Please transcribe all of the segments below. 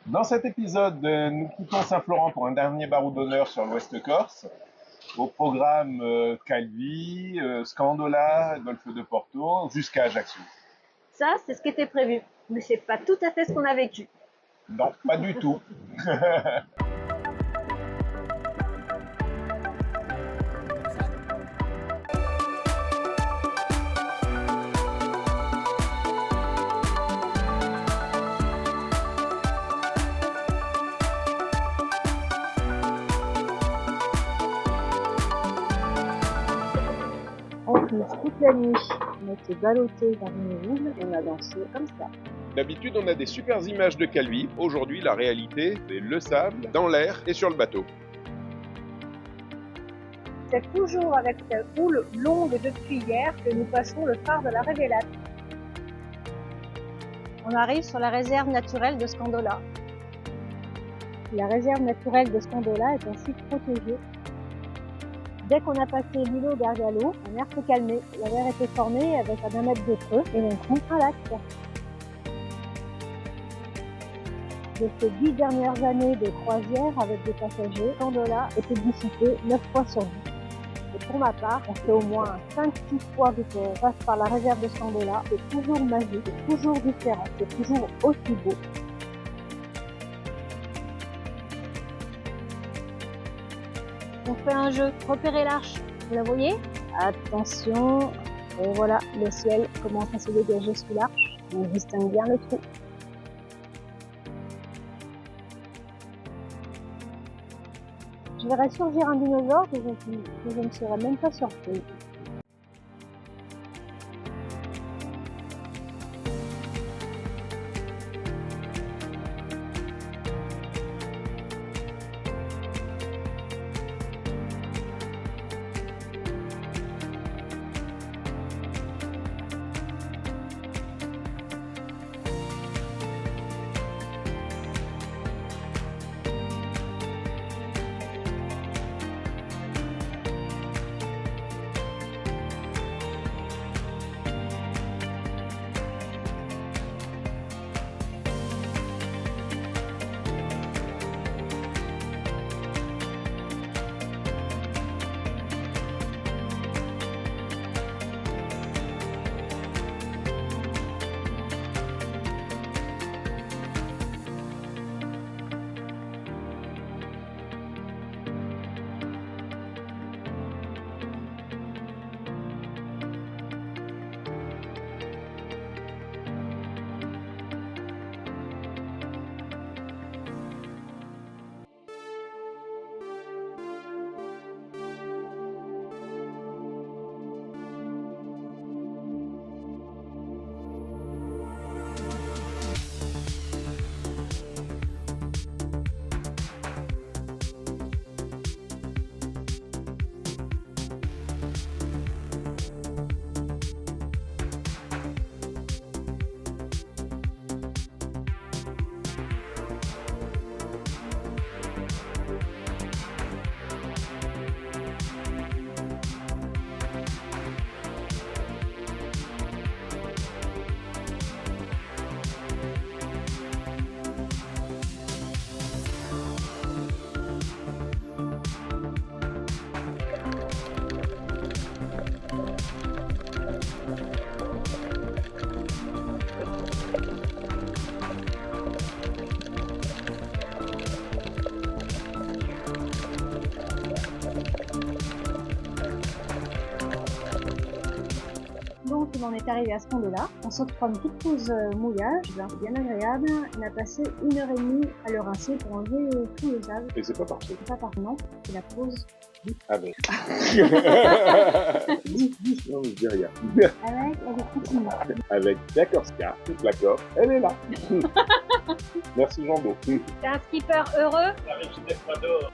Dans cet épisode, nous quittons Saint-Florent pour un dernier barreau d'honneur sur l'Ouest Corse. Au programme Calvi, Scandola, Golfe de Porto, jusqu'à Ajaccio. Ça, c'est ce qui était prévu. Mais c'est pas tout à fait ce qu'on a vécu. Non, pas du tout. On prise toute la nuit. On était ballottés dans une ville et on a dansé comme ça. D'habitude, on a des super images de Calvi. Aujourd'hui, la réalité, c'est le sable dans l'air et sur le bateau. C'est toujours avec cette houle longue depuis hier que nous passons le phare de la Révélate. On arrive sur la réserve naturelle de Scandola. La réserve naturelle de Scandola est un site protégé. Dès qu'on a passé l'îlot d'Argalo, la mer s'est calmée. La mer était formée avec un mètre de creux et d'un coup un lac. De ces 10 dernières années de croisière avec des passagers, Scandola était dissipé 9 fois sur 10. Et pour ma part, on fait au moins 5-6 fois que on passe par la réserve de Scandola. C'est toujours magique, c'est toujours différent, c'est toujours aussi beau. On fait un jeu, repérer l'arche. Vous la voyez? Attention, et voilà, le ciel commence à se dégager sous l'arche. On distingue bien le trou. Je verrai surgir un dinosaure que je ne serais même pas surprise. Donc on en est arrivé à ce moment-là. On s'octroie une petite pause mouillage, c'est bien agréable. On a passé 1h30 à le rincer pour enlever tout le sable. Et c'est pas parfait. C'est pas par non, c'est la pause. Ah bon. Dis. Non, mais je dis rien. Avec continue. Avec Dakorska, toute la Corse, elle est là. Merci Jean-Beau. T'es un skipper heureux? Avec Stefano.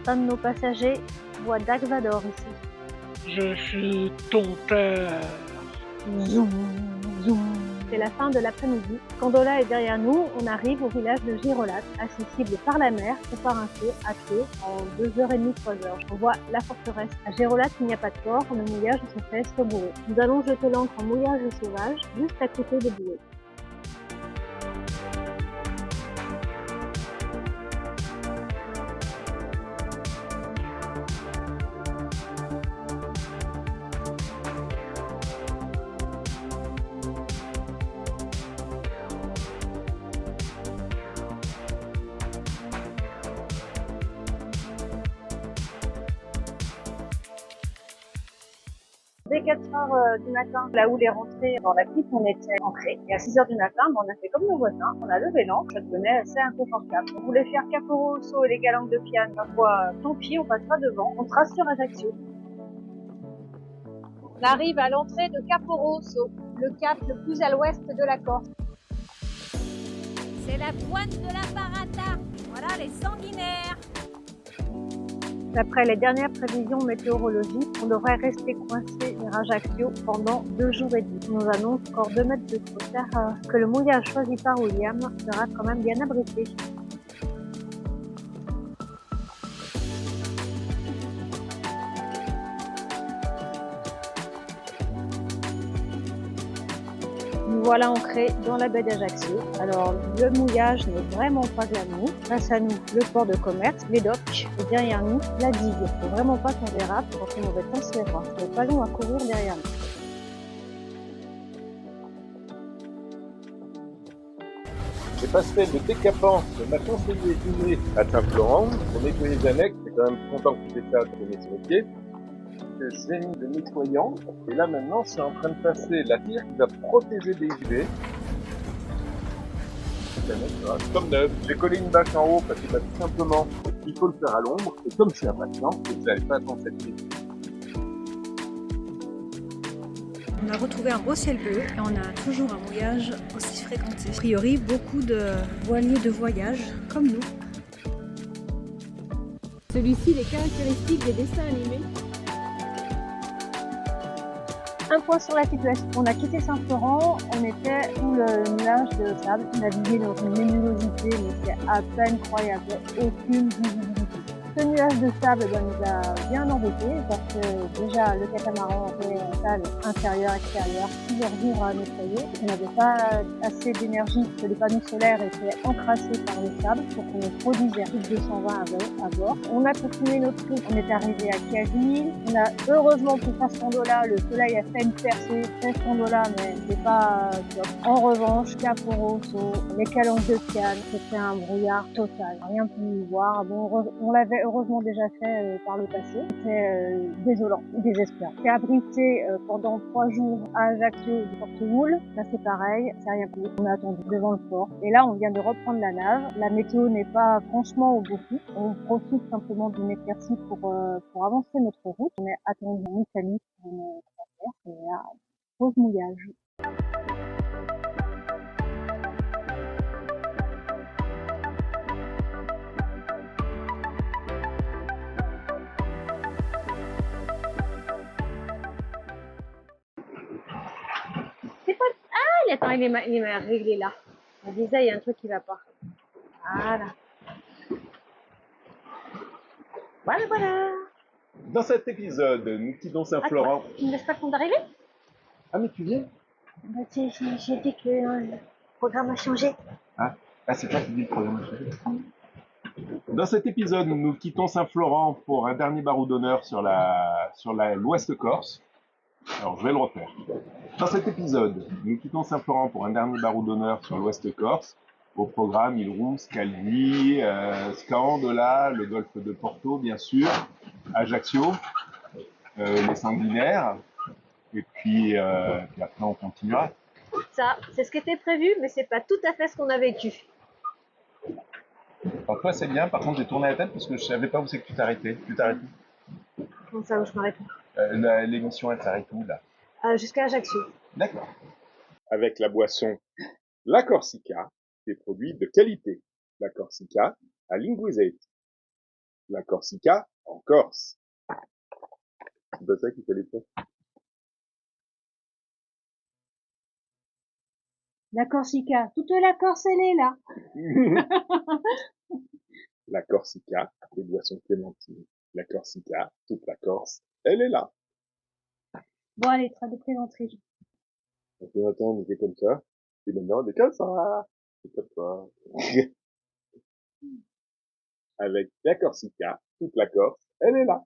Un de nos passagers voit Dark Vador ici. Je suis ton père. Zoom, zoom. C'est la fin de l'après-midi. Scandola est derrière nous, on arrive au village de Girolate, accessible par la mer ou par un quai à pied en 2h30, 3h. On voit la forteresse. À Girolate, il n'y a pas de port, le mouillage se fait sur Bouée. Nous allons jeter l'ancre en mouillage sauvage, juste à côté de Bouée. Dès 4h du matin, là où les rentrées dans la piste, on était entrés. Et à 6h du matin, on a fait comme nos voisins, on a levé l'ancre, ça devenait assez inconfortable. On voulait faire Capo Rosso et les Galanques de Piane. Parfois, tant pis, on passera devant, on sera sur Ajaccio. On arrive à l'entrée de Capo Rosso, le cap le plus à l'ouest de la Corse. C'est la pointe de la Parata. Voilà les sanguinaires. D'après les dernières prévisions météorologiques, on devrait rester coincé vers Ajaccio pendant 2 jours et demi. On nous annonce encore 2 mètres de creux, que le mouillage choisi par William sera quand même bien abrité. Nous voilà ancrés dans la baie d'Ajaccio. Alors, le mouillage n'est vraiment pas glamour. Face à nous, le port de commerce, les docks, et derrière nous, la digue. Il ne faut vraiment pas qu'on dérape quand le mauvais temps se lèvera. C'est pas long à courir derrière nous. J'ai passé le décapant de ma conseillère Inès à Saint-Florent pour nettoyer les annexes. C'est quand même content que tu fais ça, tu connais ce métier. J'ai mis le nettoyant et là maintenant je suis en train de passer la tire qui va protéger des UV. Comme neuf, j'ai collé une bâche en haut parce que tout simplement il faut le faire à l'ombre et comme je suis impatient, vous n'allez pas attendre cette tire. On a retrouvé un beau ciel bleu et on a toujours un mouillage aussi fréquenté. A priori, beaucoup de voiliers de voyage comme nous. Celui-ci, les caractéristiques des dessins animés. Un point sur la situation. On a quitté Saint-Florent, on était sous le nuage de sable. On a navigué dans une luminosité, mais c'est à peine croyable. Aucune visibilité. Ce nuage de sable nous a bien embêtés parce que déjà le catamaran avait une salle intérieure-extérieure, plusieurs jours à nettoyer. On n'avait pas assez d'énergie parce que les panneaux solaires étaient encrassés par le sable pour qu'on ait produisait plus de 220 à bord. On a continué notre route, on est arrivé à Caville. On a heureusement pu faire Scandola, le soleil a fait une percée, fait Scandola, mais c'est pas top. En revanche, Capo Rosso, les Calanques de Piane, c'était un brouillard total, rien pu voir. Bon, on l'avait heureusement déjà fait par le passé. C'était désolant, désespérant. J'ai abrité pendant 3 jours à Ajaccio du Porte-Moule. Là c'est pareil, c'est rien pris. On a attendu devant le port. Et là on vient de reprendre la nave. La météo n'est pas franchement au beau fixe. On profite simplement d'une éclaircie pour avancer notre route. On est attendu en Italie pour une traversée. Et là, pause mouillage. Attends, il est réglé là. On disait, il y a un truc qui va pas. Voilà. Voilà. Dans cet épisode, nous quittons Saint-Florent. Tu ne laisses pas le temps d'arriver? Ah mais tu viens? Bah, j'ai dit que le programme a changé. Ah, c'est toi qui dis le programme a changé. Dans cet épisode, nous quittons Saint-Florent pour un dernier barreau d'honneur sur l'Ouest Corse. Alors, je vais le refaire. Dans cet épisode, nous quittons Saint-Florent pour un dernier barreau d'honneur sur l'Ouest Corse. Au programme, Île-Rousse, Calvi, Scandola, le golfe de Porto, bien sûr, Ajaccio, les Sanguinaires, et puis après on continuera. Ça, c'est ce qui était prévu, mais c'est pas tout à fait ce qu'on a vécu. Alors toi, c'est bien. Par contre, j'ai tourné la tête parce que je savais pas où c'est que tu t'arrêtais. Tu t'arrêtes où? Comment ça, où je m'arrête? L'émission, elle s'arrête où, là? Jusqu'à Ajaccio. D'accord. Avec la boisson La Corsica, des produits de qualité. La Corsica à Linguisette. La Corsica en Corse. C'est pas ça qu'il fallait faire. La Corsica, toute la Corse, elle est là. La Corsica, les boissons clémentines. La Corsica, toute la Corse, elle est là. Bon, allez, train de plaisanterie. Donc, Jonathan, on était comme ça. Et maintenant, on est comme ça. C'est comme ça. Avec la Corsica, toute la Corse, elle est là.